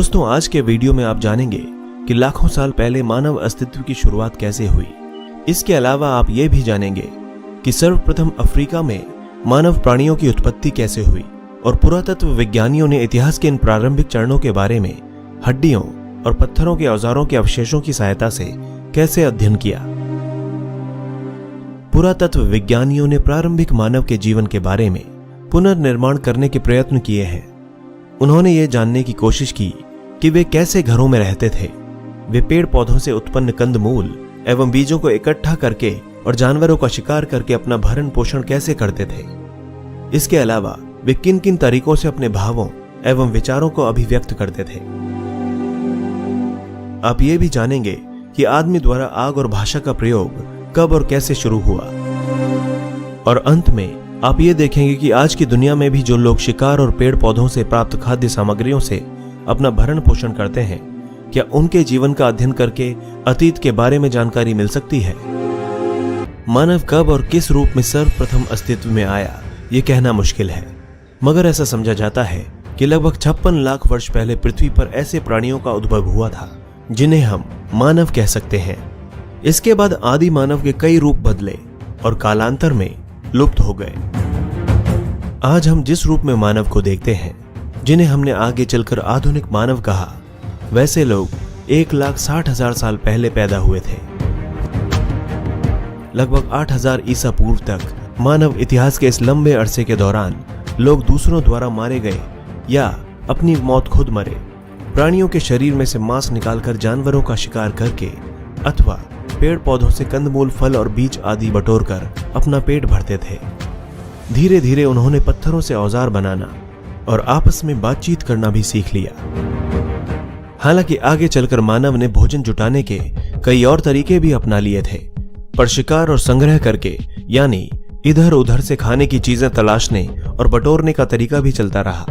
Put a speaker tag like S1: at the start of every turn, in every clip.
S1: दोस्तों, आज के वीडियो में आप जानेंगे कि लाखों साल पहले मानव अस्तित्व की शुरुआत कैसे हुई। इसके अलावा आप ये भी जानेंगे कि सर्वप्रथम अफ्रीका में मानव प्राणियों की उत्पत्ति कैसे हुई और पुरातत्व विज्ञानियों ने इतिहास के इन प्रारंभिक चरणों के बारे में हड्डियों और पत्थरों के औजारों के अवशेषों की सहायता से कैसे अध्ययन किया। पुरातत्व विज्ञानियों ने प्रारंभिक मानव के जीवन के बारे में पुनर्निर्माण करने के प्रयत्न किए हैं। उन्होंने ये जानने की कोशिश की कि वे कैसे घरों में रहते थे। वे पेड़ पौधों से उत्पन्न कंदमूल एवं बीजों को इकट्ठा करके और जानवरों का शिकार करके अपना भरण पोषण कैसे करते थे। इसके अलावा वे किन किन तरीकों से अपने भावों एवं विचारों को अभिव्यक्त करते थे। आप ये भी जानेंगे कि आदमी द्वारा आग और भाषा का प्रयोग कब और कैसे शुरू हुआ। और अंत में आप ये देखेंगे कि आज की दुनिया में भी जो लोग शिकार और पेड़ पौधों से प्राप्त खाद्य सामग्रियों से अपना भरण पोषण करते हैं, क्या उनके जीवन का अध्ययन करके अतीत के बारे में जानकारी मिल सकती है। मानव कब और किस रूप में सर्वप्रथम अस्तित्व में आया, ये कहना मुश्किल है, मगर ऐसा समझा जाता है कि लगभग 56 लाख वर्ष पहले पृथ्वी पर ऐसे प्राणियों का उद्भव हुआ था जिन्हें हम मानव कह सकते हैं। इसके बाद आदि मानव के कई रूप बदले और कालांतर में लुप्त हो गए। आज हम जिस रूप में मानव को देखते हैं, जिन्हें हमने आगे चलकर आधुनिक मानव कहा, वैसे लोग 1,60,000 साल पहले पैदा हुए थे। लगभग 8,000 ईसा पूर्व तक मानव इतिहास के इस लंबे अरसे के दौरान लोग दूसरों द्वारा मारे गए या अपनी मौत खुद मरे, प्राणियों के शरीर में से मांस निकालकर जानवरों का शिकार करके अथवा पेड़ पौधों से कंदमूल, फल और बीज आदि बटोरकर अपना पेट भरते थे। धीरे धीरे उन्होंने पत्थरों से औजार बनाना और आपस में बातचीत करना भी सीख लिया। हालांकि आगे चलकर मानव ने भोजन जुटाने के कई और तरीके भी अपना लिए थे, पर शिकार और संग्रह करके यानी इधर उधर से खाने की चीजें तलाशने और बटोरने का तरीका भी चलता रहा।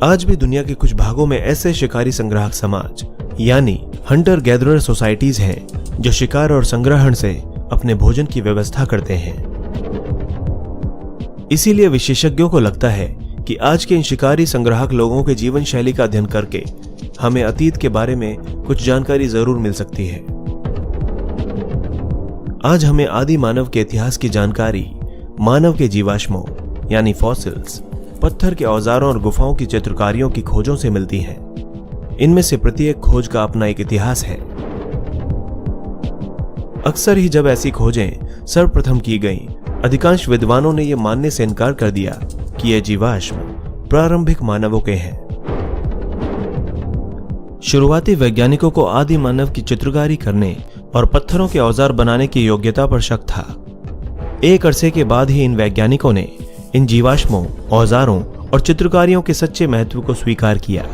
S1: आज भी दुनिया के कुछ भागों में ऐसे शिकारी संग्राहक समाज यानी हंटर गैदरर सोसाइटीज हैं जो शिकार और संग्रहण से अपने भोजन की व्यवस्था करते हैं। इसीलिए विशेषज्ञों को लगता है कि आज के इन शिकारी संग्राहक लोगों के जीवन शैली का अध्ययन करके हमें अतीत के बारे में कुछ जानकारी जरूर मिल सकती है। आज हमें आदि मानव के इतिहास की जानकारी मानव के जीवाश्मों यानी फॉसिल्स, पत्थर के औजारों और गुफाओं की चित्रकारियों की खोजों से मिलती है। इनमें से प्रत्येक खोज का अपना एक इतिहास है। अक्सर ही जब ऐसी खोजें सर्वप्रथम की गईं, अधिकांश विद्वानों ने यह मानने से इनकार कर दिया कि ये जीवाश्म प्रारंभिक मानवों के हैं। शुरुआती वैज्ञानिकों को आदि मानव की चित्रकारी करने और पत्थरों के औजार बनाने की योग्यता पर शक था। एक अरसे के बाद ही इन वैज्ञानिकों ने इन जीवाश्मों, औजारों और चित्रकारियों के सच्चे महत्व को स्वीकार किया।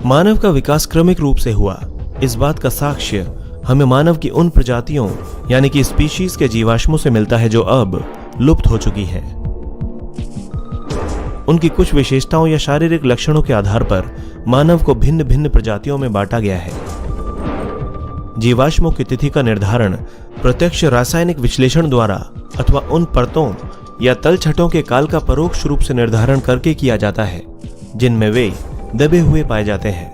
S1: मानव का विकास क्रमिक रूप से हुआ, इस बात का साक्ष्य हमें मानव की उन प्रजातियों यानी कि स्पीशीज के जीवाश्मों से मिलता है जो अब लुप्त हो चुकी हैं। उनकी कुछ विशेषताओं या शारीरिक लक्षणों के आधार पर मानव को भिन्न भिन्न प्रजातियों में बांटा गया है। जीवाश्मों की तिथि का निर्धारण प्रत्यक्ष रासायनिक विश्लेषण द्वारा अथवा उन परतों या तलछटों के काल का परोक्ष रूप से निर्धारण करके किया जाता है जिनमें वे दबे हुए पाए जाते हैं।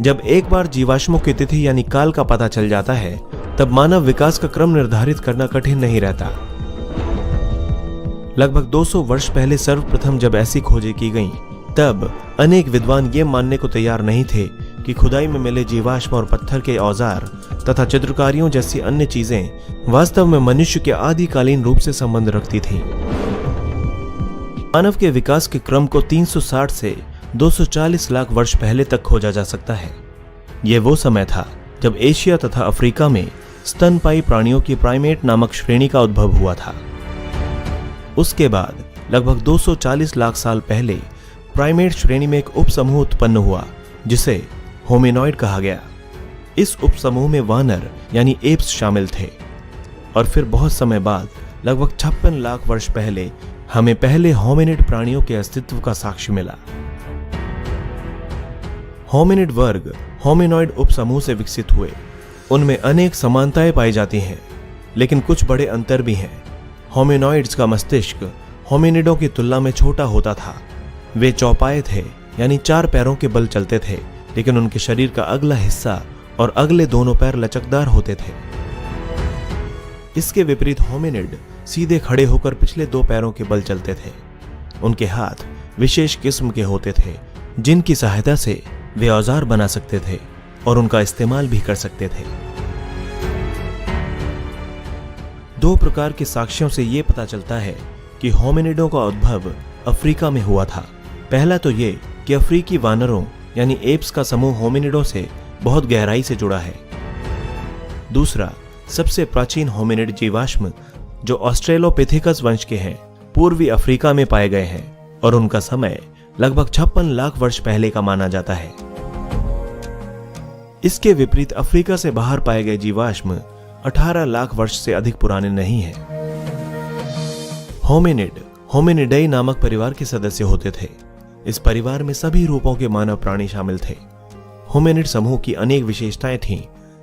S1: जब एक बार जीवाश्मों की तिथि यानी काल का पता चल जाता है, तब मानव विकास का क्रम निर्धारित करना कठिन नहीं रहता। लगभग 200 वर्ष पहले सर्वप्रथम जब ऐसी खोजें की गईं, तब अनेक विद्वान ये मानने को तैयार नहीं थे कि खुदाई में मिले जीवाश्म और पत्थर के औजार तथा चित्रकारियों जैसी अन्य चीजें वास्तव में मनुष्य के आदिकालीन रूप से संबंध रखती थीं। मानव के विकास के क्रम को 360 से 240 लाख वर्ष पहले तक खोजा जा सकता है। यह वो समय था जब एशिया तथा अफ्रीका में स्तनपायी प्राणियों की प्राइमेट नामक श्रेणी का उद्भव हुआ था। उसके बाद लगभग 240 लाख साल पहले प्राइमेट श्रेणी में एक उपसमूह उत्पन्न हुआ जिसे होमिनॉइड कहा गया। इस उपसमूह में वानर यानी एप्स शामिल थे। और फिर बहुत समय बाद लगभग 56 लाख वर्ष पहले हमें पहले होमिनिड प्राणियों के अस्तित्व का साक्ष्य मिला। होमिनिड वर्ग होमिनॉइड उपसमूह से विकसित हुए। उनमें अनेक समानताएं पाई जाती हैं, लेकिन कुछ बड़े अंतर भी हैं। होमिनॉइड्स का मस्तिष्क होमिनिडों की तुलना में छोटा होता था वे चौपाए थे, यानी 4 पैरों के बल चलते थे, लेकिन उनके शरीर का अगला हिस्सा और अगले दोनों पैर लचकदार होते थे। इसके विपरीत होमिनिड सीधे खड़े होकर पिछले 2 पैरों के बल चलते थे। उनके हाथ विशेष किस्म के होते थे, जिनकी सहायता से वे औजार बना सकते थे और उनका इस्तेमाल भी कर सकते थे। 2 प्रकार के साक्ष्यों से यह पता चलता है कि होमिनिडों का उद्भव अफ्रीका में हुआ था। पहला तो ये कि अफ्रीकी वानरों यानी एप्स का समूह होमिनिडों से बहुत गहराई से जुड़ा है। दूसरा, सबसे प्राचीन होमिनिड जीवाश्म जो ऑस्ट्रेलोपिथेकस वंश के हैं, पूर्वी अफ्रीका में पाए गए हैं और उनका समय लगभग 56 लाख वर्ष पहले का माना जाता है। इसके विपरीत अफ्रीका से बाहर पाए गए जीवाश्म 18 लाख वर्ष से अधिक पुराने नहीं हैं। होमिनिड होमिनिडाई नामक परिवार के सदस्य होते थे। इस परिवार में सभी रूपों के मानव प्राणी शामिल थे। होमिनिड समूह की अनेक विशेषताएं थीं,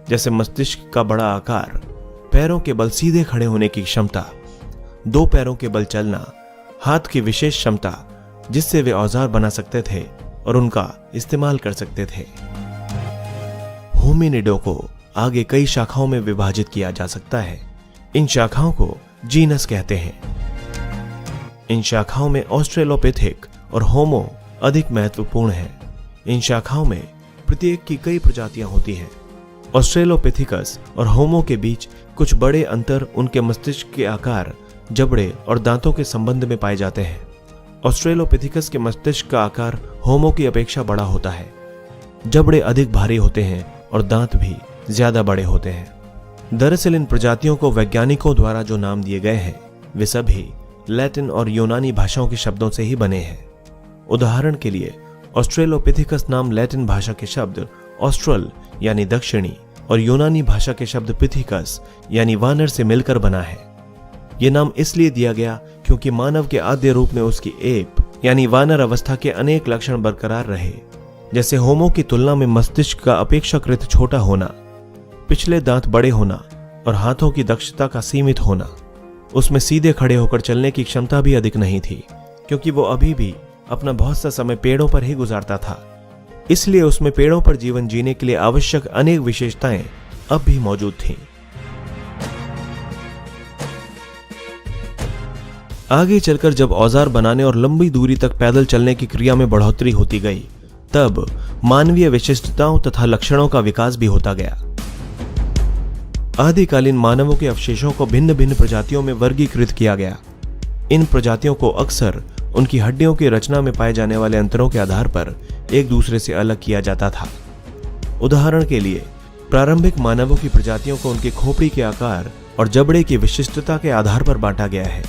S1: जैसे मस्तिष्क का बड़ा आकार, पैरों के बल सीधे खड़े होने की क्षमता, 2 पैरों के बल चलना, हाथ की विशेष क्षमता जिससे वे औजार बना सकते थे और उनका इस्तेमाल कर सकते थे। होमिनिडों को आगे कई शाखाओं में विभाजित किया जा सकता है। इन शाखाओं को जीनस कहते हैं। इन शाखाओं में ऑस्ट्रेलोपिथेक और होमो अधिक महत्वपूर्ण है। इन शाखाओं में प्रत्येक की कई प्रजातियां होती हैं। ऑस्ट्रेलोपिथेकस और होमो के बीच कुछ बड़े अंतर उनके मस्तिष्क के आकार, जबड़े और दांतों के संबंध में पाए जाते हैं। ऑस्ट्रेलोपिथेकस के मस्तिष्क का आकार होमो की अपेक्षा बड़ा होता है। जबड़े अधिक भारी होते हैं और दांत भी ज्यादा बड़े होते हैं। दरअसल इन प्रजातियों को वैज्ञानिकों द्वारा जो नाम दिए गए हैं वे सभी लैटिन और यूनानी भाषाओं के शब्दों से ही बने हैं। उदाहरण के लिए ऑस्ट्रेलोपिथेकस नाम लैटिन भाषा के शब्द ऑस्ट्रल यानी दक्षिणी और यूनानी भाषा के शब्द पिथिकस यानी वानर से मिलकर बना है। यह नाम इसलिए दिया गया क्योंकि मानव के आद्य रूप में उसकी एप यानी वानर अवस्था के अनेक लक्षण बरकरार रहे, जैसे होमो की तुलना में मस्तिष्क का अपेक्षाकृत छोटा होना, पिछले दांत बड़े होना और हाथों की दक्षता का सीमित होना। उसमें सीधे खड़े होकर चलने की क्षमता भी अधिक नहीं थी, क्योंकि वो अभी भी अपना बहुत सा समय पेड़ों पर ही गुजारता था। इसलिए उसमें पेड़ों पर जीवन जीने के लिए आवश्यक अनेक विशेषताएं अब भी मौजूद थीं। आगे चलकर जब औजार बनाने और लंबी दूरी तक पैदल चलने की क्रिया में बढ़ोतरी होती गई, तब मानवीय विशिष्टताओं तथा लक्षणों का विकास भी होता गया। आदिकालीन मानवों के अवशेषों को भिन्न भिन्न प्रजातियों में वर्गीकृत किया गया। इन प्रजातियों को अक्सर उनकी हड्डियों की रचना में पाए जाने वाले अंतरों के आधार पर एक दूसरे से अलग किया जाता था। उदाहरण के लिए प्रारंभिक मानवों की प्रजातियों को उनके खोपड़ी के आकार और जबड़े की विशिष्टता के आधार पर बांटा गया है।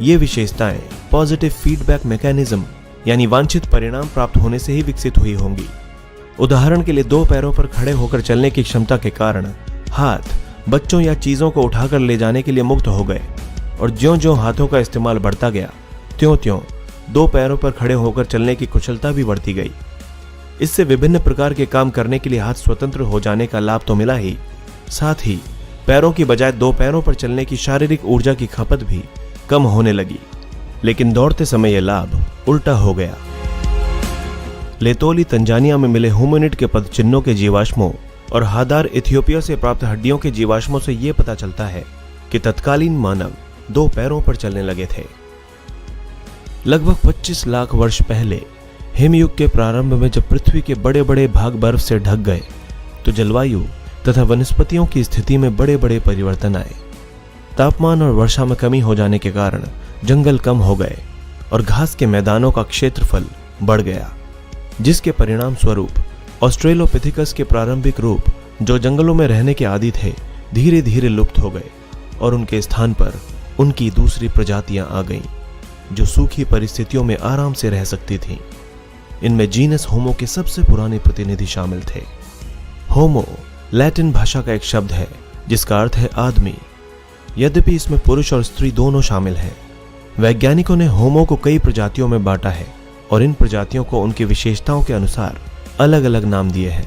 S1: ये विशेषताएं पॉजिटिव फीडबैक मैकेनिज्म यानी वांछित परिणाम प्राप्त होने से ही विकसित हुई होंगी। उदाहरण के लिए 2 पैरों पर खड़े होकर चलने की क्षमता के कारण हाथ बच्चों या चीजों को उठाकर ले जाने के लिए मुक्त हो गए, और ज्यों-ज्यों हाथों का इस्तेमाल बढ़ता गया, त्यों-त्यों 2 पैरों पर खड़े होकर चलने की कुशलता भी बढ़ती गई। इससे विभिन्न प्रकार के काम करने के लिए हाथ स्वतंत्र हो जाने का लाभ तो मिला ही, साथ ही पैरों की बजाय 2 पैरों पर चलने की शारीरिक ऊर्जा की खपत भी कम होने लगी। लेकिन दौड़ते समय यह लाभ उल्टा हो गया। लेतोली तंजानिया में मिले होमिनिड के पदचिन्हों के जीवाश्मों और हादार इथियोपिया से प्राप्त हड्डियों के जीवाश्मों से यह पता चलता है कि तत्कालीन मानव 2 पैरों पर चलने लगे थे। लगभग 25 लाख वर्ष पहले हिमयुग के प्रारंभ में जब पृथ्वी के बड़े बड़े भाग बर्फ से ढक गए, तो जलवायु तथा वनस्पतियों की स्थिति में बड़े बड़े परिवर्तन आए। तापमान और वर्षा में कमी हो जाने के कारण जंगल कम हो गए और घास के मैदानों का क्षेत्रफल बढ़ गया, जिसके परिणाम स्वरूप ऑस्ट्रेलोपिथेकस के प्रारंभिक रूप जो जंगलों में रहने के आदी थे, धीरे धीरे लुप्त हो गए और उनके स्थान पर उनकी दूसरी प्रजातियां आ गईं, जो सूखी परिस्थितियों में आराम से रह सकती थीं। इनमें जीनस होमो के सबसे पुराने प्रतिनिधि शामिल थे। होमो लैटिन भाषा का एक शब्द है जिसका अर्थ है आदमी। यद्यपि इसमें पुरुष और स्त्री दोनों शामिल हैं। वैज्ञानिकों ने होमो को कई प्रजातियों में बांटा है और इन प्रजातियों को उनकी विशेषताओं के अनुसार अलग अलग नाम दिए हैं।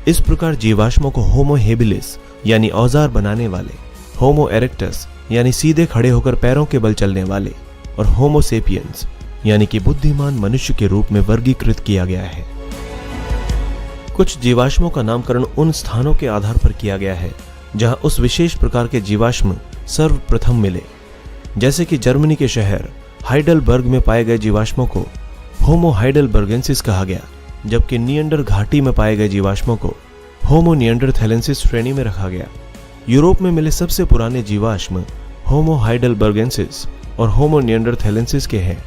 S1: इस प्रकार जीवाश्मों को होमो हेबिलिस यानी औजार बनाने वाले, होमो इरेक्टस यानी सीधे खड़े होकर पैरों के बल चलने वाले और होमो सेपियंस यानी कि बुद्धिमान मनुष्य के रूप में वर्गीकृत किया गया है। कुछ जीवाश्मों का नामकरण उन स्थानों के आधार पर किया गया है जहां उस विशेष प्रकार के जीवाश्म सर्वप्रथम मिले। जैसे कि जर्मनी के शहर हाइडलबर्ग में पाए गए जीवाश्मों को होमो हाइडलबर्गेंसिस कहा गया, जबकि निएंडर घाटी में पाए गए जीवाश्मों को होमो निएंडरथैलेंसिस श्रेणी में रखा गया। यूरोप में मिले सबसे पुराने जीवाश्म होमो हाइडलबर्गेंसिस और होमो निएंडरथैलेंसिस के हैं।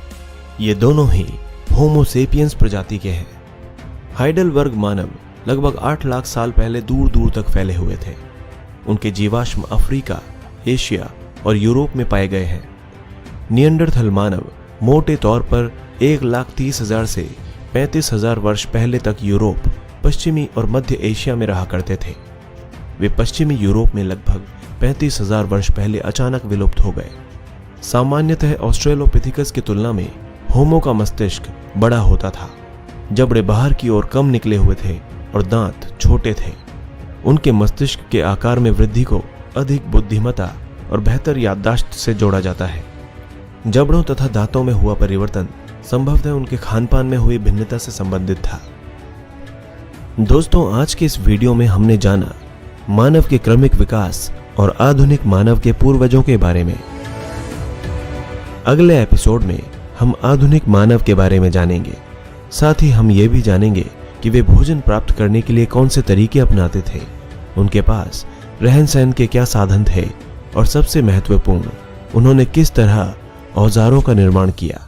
S1: ये दोनों ही होमो सेपियंस प्रजाति के हैं। हाइडलबर्ग मानव लगभग 8 लाख साल पहले दूर दूर तक फैले हुए थे। उनके जीवाश्म अफ्रीका, एशिया और यूरोप में पाए गए हैं। निएंडरथल मानव मोटे तौर पर 1,30,000 से 35,000 वर्ष पहले तक यूरोप, पश्चिमी और मध्य एशिया में रहा करते थे। वे पश्चिमी यूरोप में लगभग 35,000 वर्ष पहले अचानक विलुप्त हो गए। सामान्यतः ऑस्ट्रेलोपिथिकस की तुलना में होमो का मस्तिष्क बड़ा होता था, जबड़े बाहर की ओर कम निकले हुए थे और दांत छोटे थे। उनके मस्तिष्क के आकार में वृद्धि को अधिक बुद्धिमत्ता और बेहतर याददाश्त से जोड़ा जाता है। जबड़ों तथा दांतों में हुआ परिवर्तन संभवतः उनके खानपान में हुई भिन्नता से संबंधित था। दोस्तों, आज के इस वीडियो में हमने जाना मानव के क्रमिक विकास और आधुनिक मानव के पूर्वजों के बारे में। अगले एपिसोड में हम आधुनिक मानव के बारे में जानेंगे। साथ ही हम ये भी जानेंगे कि वे भोजन प्राप्त करने के लिए कौन से तरीके अपनाते थे, उनके पास रहन सहन के क्या साधन थे और सबसे महत्वपूर्ण, उन्होंने किस तरह औजारों का निर्माण किया।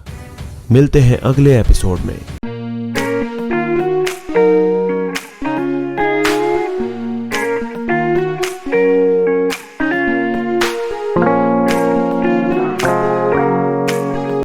S1: मिलते हैं अगले एपिसोड में।